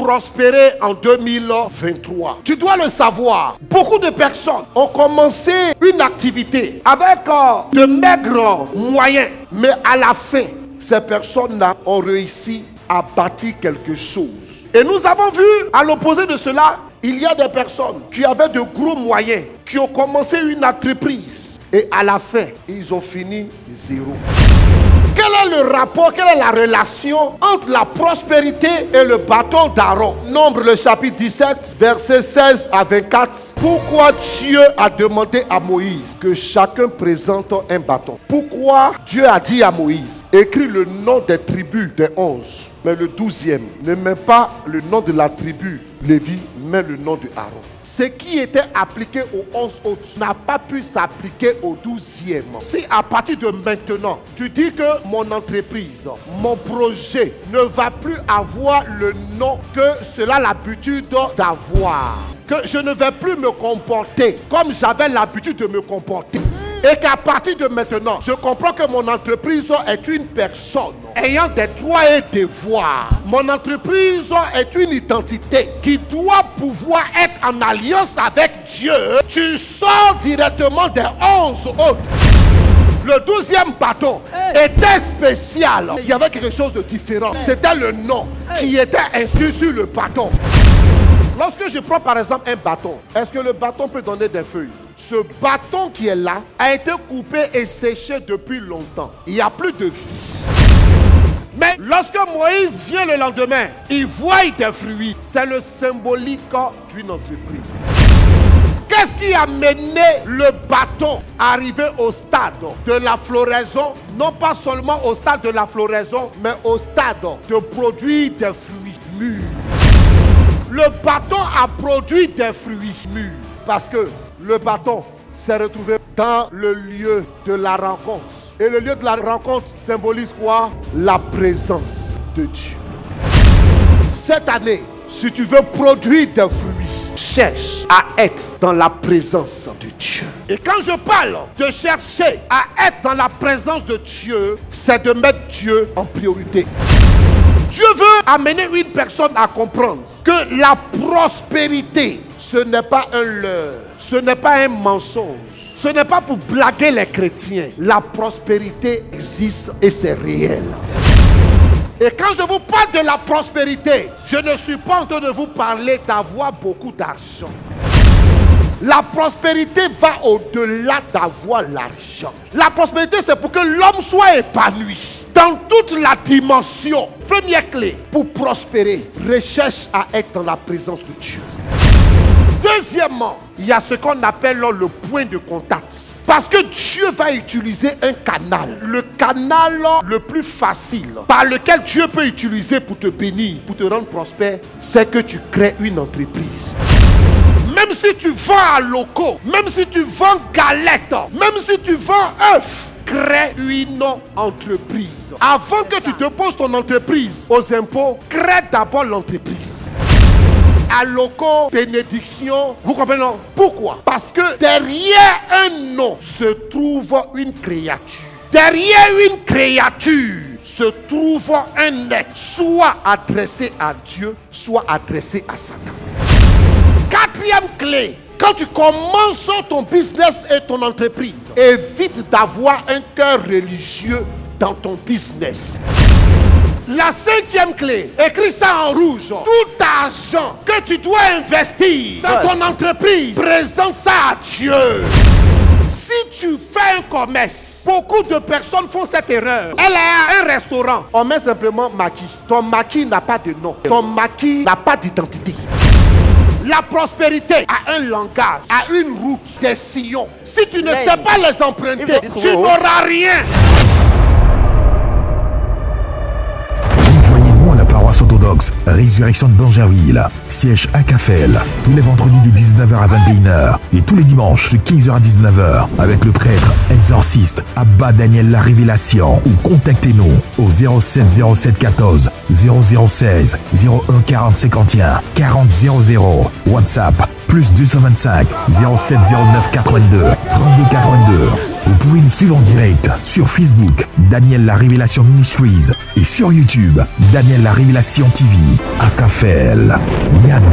prospérer en 2023. Tu dois le savoir. Beaucoup de personnes ont commencé une activité avec de maigres moyens. Mais à la fin, ces personnes-là ont réussi à bâtir quelque chose. Et nous avons vu, à l'opposé de cela, il y a des personnes qui avaient de gros moyens, qui ont commencé une entreprise. Et à la fin, ils ont fini zéro. Quel est le rapport, quelle est la relation entre la prospérité et le bâton d'Aaron? Nombre le chapitre 17, versets 16 à 24. Pourquoi Dieu a demandé à Moïse que chacun présente un bâton? Pourquoi Dieu a dit à Moïse, écris le nom des tribus des 11, mais le 12e, ne mets pas le nom de la tribu Lévi, mais le nom de Aaron. Ce qui était appliqué aux 11 autres n'a pas pu s'appliquer au 12e. Si à partir de maintenant, tu dis que mon entreprise, mon projet ne va plus avoir le nom que cela a l'habitude d'avoir, que je ne vais plus me comporter comme j'avais l'habitude de me comporter, et qu'à partir de maintenant, je comprends que mon entreprise est une personne ayant des droits et devoirs. Mon entreprise est une identité qui doit pouvoir être en alliance avec Dieu. Tu sors directement des 11 autres. Le 12e bâton était spécial. Il y avait quelque chose de différent. C'était le nom qui était inscrit sur le bâton. Lorsque je prends par exemple un bâton, est-ce que le bâton peut donner des feuilles? Ce bâton qui est là a été coupé et séché depuis longtemps. Il n'y a plus de vie. Mais lorsque Moïse vient le lendemain, il voit des fruits. C'est le symbolique d'une entreprise. Qu'est-ce qui a mené le bâton à arriver au stade de la floraison? Non pas seulement au stade de la floraison, mais au stade de produire des fruits mûrs. Le bâton a produit des fruits mûrs parce que le bâton s'est retrouvé dans le lieu de la rencontre. Et le lieu de la rencontre symbolise quoi? La présence de Dieu. Cette année, si tu veux produire des fruits, cherche à être dans la présence de Dieu. Et quand je parle de chercher à être dans la présence de Dieu, c'est de mettre Dieu en priorité. Dieu veut amener une personne à comprendre que la prospérité, ce n'est pas un leurre, ce n'est pas un mensonge, ce n'est pas pour blaguer les chrétiens. La prospérité existe et c'est réel. Et quand je vous parle de la prospérité, je ne suis pas en train de vous parler d'avoir beaucoup d'argent. La prospérité va au-delà d'avoir l'argent. La prospérité, c'est pour que l'homme soit épanoui dans toute la dimension. Première clé pour prospérer, recherche à être dans la présence de Dieu. Deuxièmement, il y a ce qu'on appelle le point de contact. Parce que Dieu va utiliser un canal. Le canal le plus facile par lequel Dieu peut utiliser pour te bénir, pour te rendre prospère, c'est que tu crées une entreprise. Même si tu vends à locaux, même si tu vends galettes, même si tu vends œufs, crée une entreprise. Avant que tu déposes ton entreprise aux impôts, crée d'abord l'entreprise. À locaux, bénédiction, vous comprenez? Pourquoi? Parce que derrière un nom se trouve une créature. Derrière une créature se trouve un être, soit adressé à Dieu, soit adressé à Satan. Quatrième clé, quand tu commences ton business et ton entreprise, évite d'avoir un cœur religieux dans ton business. La cinquième clé, écris ça en rouge. Tout argent que tu dois investir dans ton entreprise, présente ça à Dieu. Si tu fais un commerce, beaucoup de personnes font cette erreur. Elle a un restaurant, on met simplement maquis. Ton maquis n'a pas de nom. Ton maquis n'a pas d'identité. La prospérité a un langage, a une route, des sillons. Si tu ne sais pas les emprunter, tu n'auras rien. Rejoignez-nous à la paroisse orthodoxe Résurrection de Bangerville, siège à Cafel, tous les vendredis de 19h à 21h et tous les dimanches de 15h à 19h avec le prêtre exorciste Abba Daniel La Révélation. Ou contactez-nous au 07 07 14 0016 01 40 51 40 00. WhatsApp +225 07 09 82 32 82. Vous pouvez nous suivre en direct sur Facebook, Daniel La Révélation Ministries, et sur YouTube, Daniel La Révélation TV. AKFL, Yad